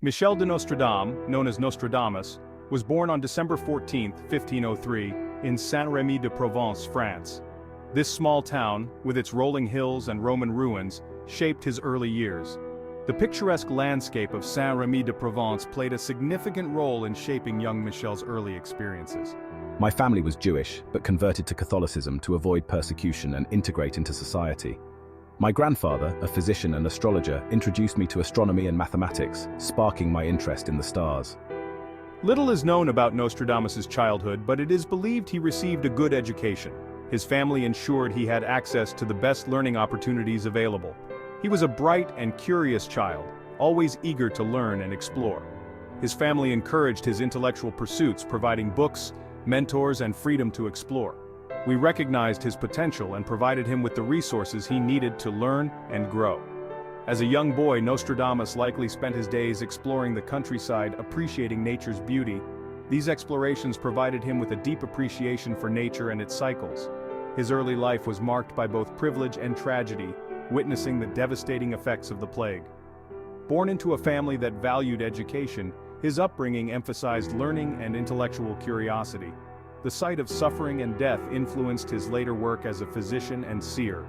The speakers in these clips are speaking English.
Michel de Nostredame, known as Nostradamus, was born on December 14, 1503, in Saint-Rémy-de-Provence, France. This small town, with its rolling hills and Roman ruins, shaped his early years. The picturesque landscape of Saint-Rémy-de-Provence played a significant role in shaping young Michel's early experiences. My family was Jewish, but converted to Catholicism to avoid persecution and integrate into society. My grandfather, a physician and astrologer, introduced me to astronomy and mathematics, sparking my interest in the stars. Little is known about Nostradamus's childhood, but it is believed he received a good education. His family ensured he had access to the best learning opportunities available. He was a bright and curious child, always eager to learn and explore. His family encouraged his intellectual pursuits, providing books, mentors, and freedom to explore. We recognized his potential and provided him with the resources he needed to learn and grow. As a young boy, Nostradamus likely spent his days exploring the countryside, appreciating nature's beauty. These explorations provided him with a deep appreciation for nature and its cycles. His early life was marked by both privilege and tragedy, witnessing the devastating effects of the plague. Born into a family that valued education, his upbringing emphasized learning and intellectual curiosity. The sight of suffering and death influenced his later work as a physician and seer.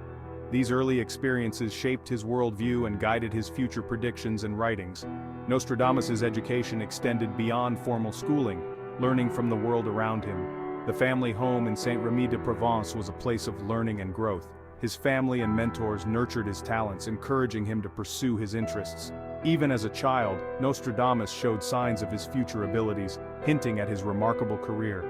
These early experiences shaped his worldview and guided his future predictions and writings. Nostradamus's education extended beyond formal schooling, learning from the world around him. The family home in Saint-Rémy-de-Provence was a place of learning and growth. His family and mentors nurtured his talents, encouraging him to pursue his interests. Even as a child, Nostradamus showed signs of his future abilities, hinting at his remarkable career.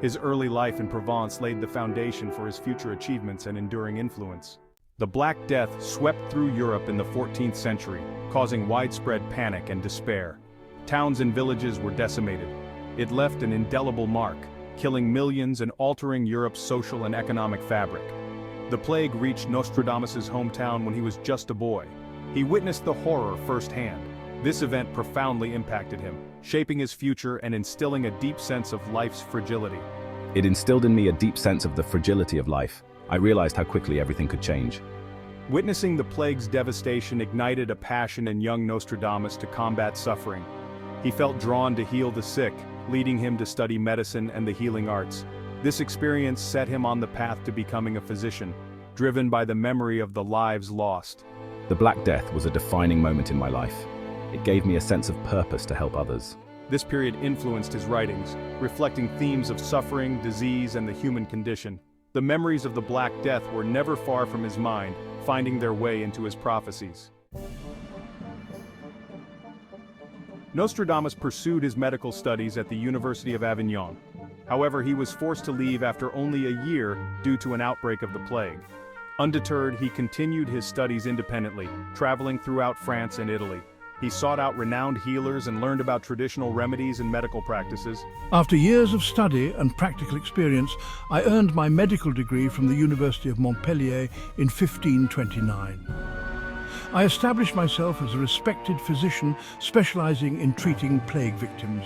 His early life in Provence laid the foundation for his future achievements and enduring influence. The Black Death swept through Europe in the 14th century, causing widespread panic and despair. Towns and villages were decimated. It left an indelible mark, killing millions and altering Europe's social and economic fabric. The plague reached Nostradamus's hometown when he was just a boy. He witnessed the horror firsthand. This event profoundly impacted him, shaping his future and instilling a deep sense of life's fragility. It instilled in me a deep sense of the fragility of life. I realized how quickly everything could change. Witnessing the plague's devastation ignited a passion in young Nostradamus to combat suffering. He felt drawn to heal the sick, leading him to study medicine and the healing arts. This experience set him on the path to becoming a physician, driven by the memory of the lives lost. The Black Death was a defining moment in my life. It gave me a sense of purpose to help others. This period influenced his writings, reflecting themes of suffering, disease, and the human condition. The memories of the Black Death were never far from his mind, finding their way into his prophecies. Nostradamus pursued his medical studies at the University of Avignon. However, he was forced to leave after only a year due to an outbreak of the plague. Undeterred, he continued his studies independently, traveling throughout France and Italy. He sought out renowned healers and learned about traditional remedies and medical practices. After years of study and practical experience, I earned my medical degree from the University of Montpellier in 1529. I established myself as a respected physician specializing in treating plague victims.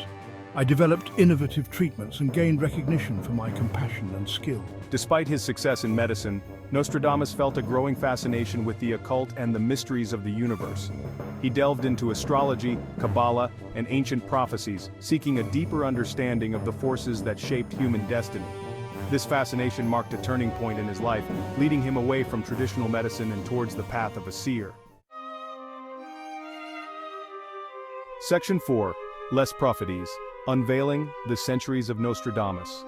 I developed innovative treatments and gained recognition for my compassion and skill. Despite his success in medicine, Nostradamus felt a growing fascination with the occult and the mysteries of the universe. He delved into astrology, Kabbalah, and ancient prophecies, seeking a deeper understanding of the forces that shaped human destiny. This fascination marked a turning point in his life, leading him away from traditional medicine and towards the path of a seer. Section 4. Les Prophéties. Unveiling the Centuries of Nostradamus.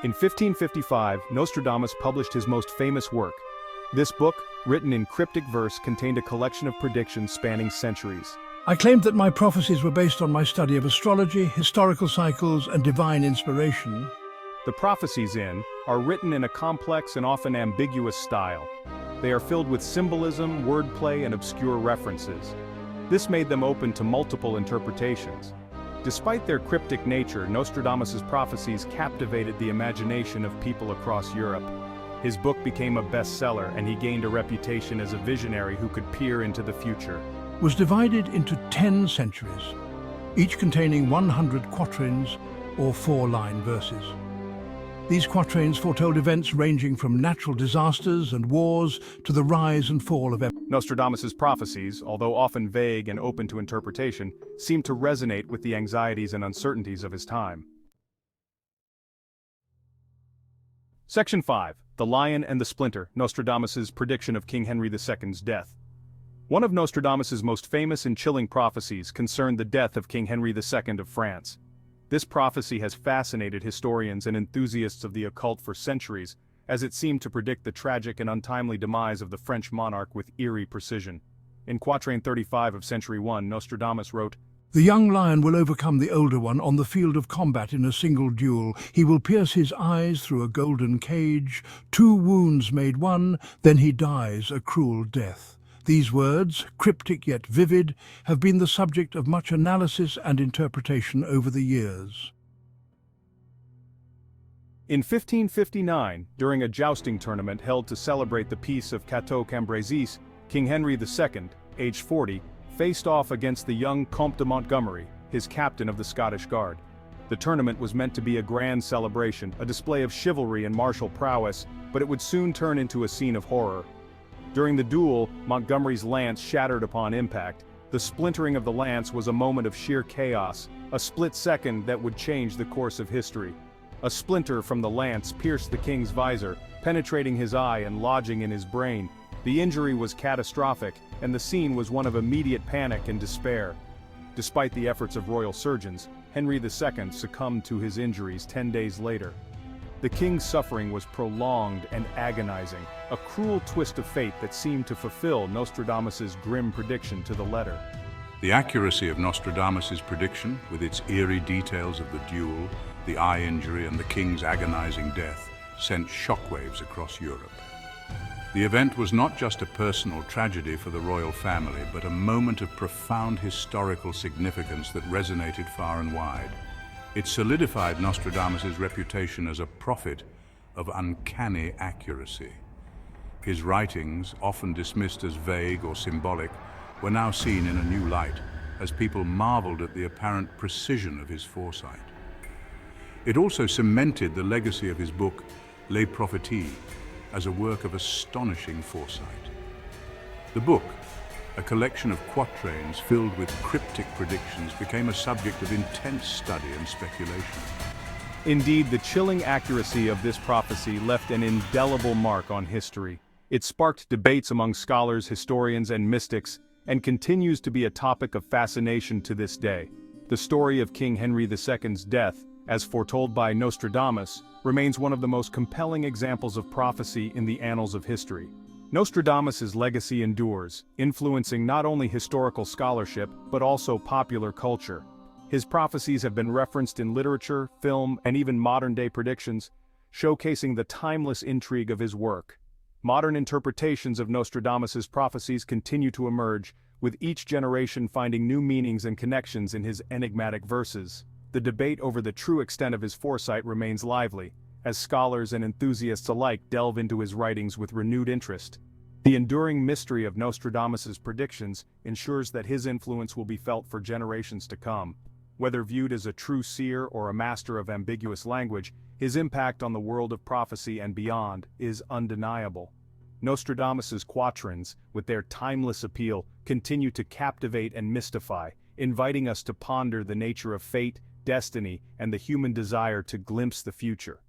In 1555, Nostradamus published his most famous work. This book, written in cryptic verse, contained a collection of predictions spanning centuries. I claimed that my prophecies were based on my study of astrology, historical cycles, and divine inspiration. The prophecies are written in a complex and often ambiguous style. They are filled with symbolism, wordplay, and obscure references. This made them open to multiple interpretations. Despite their cryptic nature, Nostradamus's prophecies captivated the imagination of people across Europe. His book became a bestseller, and he gained a reputation as a visionary who could peer into the future. Was divided into 10 centuries, each containing 100 quatrains or 4-line verses. These quatrains foretold events ranging from natural disasters and wars to the rise and fall of empires. Nostradamus's prophecies, although often vague and open to interpretation, seem to resonate with the anxieties and uncertainties of his time. Section 5. The Lion and the Splinter, Nostradamus's prediction of King Henry II's death. One of Nostradamus's most famous and chilling prophecies concerned the death of King Henry II of France. This prophecy has fascinated historians and enthusiasts of the occult for centuries, as it seemed to predict the tragic and untimely demise of the French monarch with eerie precision. In Quatrain 35 of Century 1, Nostradamus wrote, "The young lion will overcome the older one on the field of combat in a single duel. He will pierce his eyes through a golden cage. 2 wounds made one, then he dies a cruel death." These words, cryptic yet vivid, have been the subject of much analysis and interpretation over the years. In 1559, during a jousting tournament held to celebrate the Peace of Cateau-Cambrésis, King Henry II, aged 40, faced off against the young Comte de Montgomery, his captain of the Scottish Guard. The tournament was meant to be a grand celebration, a display of chivalry and martial prowess, but it would soon turn into a scene of horror. During the duel, Montgomery's lance shattered upon impact. The splintering of the lance was a moment of sheer chaos, a split second that would change the course of history. A splinter from the lance pierced the king's visor, penetrating his eye and lodging in his brain. The injury was catastrophic, and the scene was one of immediate panic and despair. Despite the efforts of royal surgeons, Henry II succumbed to his injuries 10 days later. The king's suffering was prolonged and agonizing, a cruel twist of fate that seemed to fulfill Nostradamus's grim prediction to the letter. The accuracy of Nostradamus's prediction, with its eerie details of the duel, the eye injury, and the king's agonizing death, sent shockwaves across Europe. The event was not just a personal tragedy for the royal family, but a moment of profound historical significance that resonated far and wide. It solidified Nostradamus's reputation as a prophet of uncanny accuracy. His writings, often dismissed as vague or symbolic, were now seen in a new light, as people marveled at the apparent precision of his foresight. It also cemented the legacy of his book, Les Prophéties, as a work of astonishing foresight. The book, a collection of quatrains filled with cryptic predictions, became a subject of intense study and speculation. Indeed, the chilling accuracy of this prophecy left an indelible mark on history. It sparked debates among scholars, historians, and mystics, and continues to be a topic of fascination to this day. The story of King Henry II's death, as foretold by Nostradamus, remains one of the most compelling examples of prophecy in the annals of history. Nostradamus's legacy endures, influencing not only historical scholarship but also popular culture. His prophecies have been referenced in literature, film, and even modern-day predictions, showcasing the timeless intrigue of his work. Modern interpretations of Nostradamus's prophecies continue to emerge, with each generation finding new meanings and connections in his enigmatic verses. The debate over the true extent of his foresight remains lively, as scholars and enthusiasts alike delve into his writings with renewed interest. The enduring mystery of Nostradamus's predictions ensures that his influence will be felt for generations to come. Whether viewed as a true seer or a master of ambiguous language, his impact on the world of prophecy and beyond is undeniable. Nostradamus's quatrains, with their timeless appeal, continue to captivate and mystify, inviting us to ponder the nature of fate, destiny, and the human desire to glimpse the future.